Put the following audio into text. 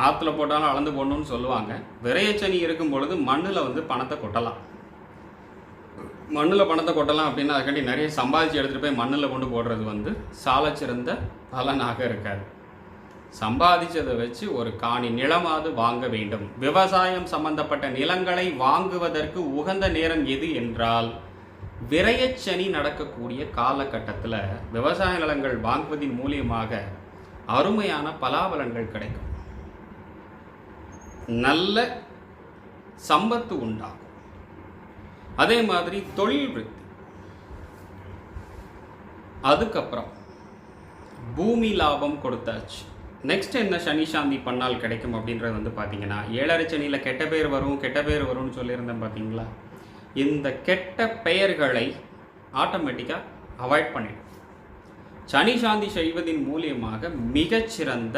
ஆற்றுல போட்டாலும் அளந்து போடணும்னு சொல்லுவாங்க. விரயச்சனி இருக்கும் பொழுது மண்ணில் வந்து பணத்தை கொட்டலாம். மண்ணில் பணத்தை கொட்டலாம் அப்படின்னா அதுக்காண்டி நிறைய சம்பாதிச்சு எடுத்துகிட்டு போய் மண்ணில் கொண்டு போடுறது வந்து சாலச்சிறந்த பலனாக இருக்காது. சம்பாதிச்சதை வச்சு ஒரு காணி நிலமாவது வாங்க வேண்டும். விவசாயம் சம்பந்தப்பட்ட நிலங்களை வாங்குவதற்கு உகந்த நேரம் எது என்றால் விரயச்சனி நடக்கக்கூடிய காலகட்டத்தில் விவசாய நிலங்கள் வாங்குவதன் மூலியமாக அருமையான பலாபலன்கள் கிடைக்கும். நல்ல சம்பத்து உண்டாகும். அதே மாதிரி தொழில் விருத்தி, அதுக்கப்புறம் பூமி லாபம் கொடுத்தாச்சு. நெக்ஸ்ட் என்ன சனி சாந்தி பண்ணால் கிடைக்கும் அப்படின்றது வந்து பார்த்தீங்கன்னா, 7.5 சனியில் கெட்ட பேர் வரும்னு சொல்லியிருந்தேன் பார்த்தீங்களா. இந்த கெட்ட பெயர்களை ஆட்டோமேட்டிக்காக அவாய்ட் பண்ணிடும். சனி சாந்தி செய்வதன் மூலியமாக மிகச்சிறந்த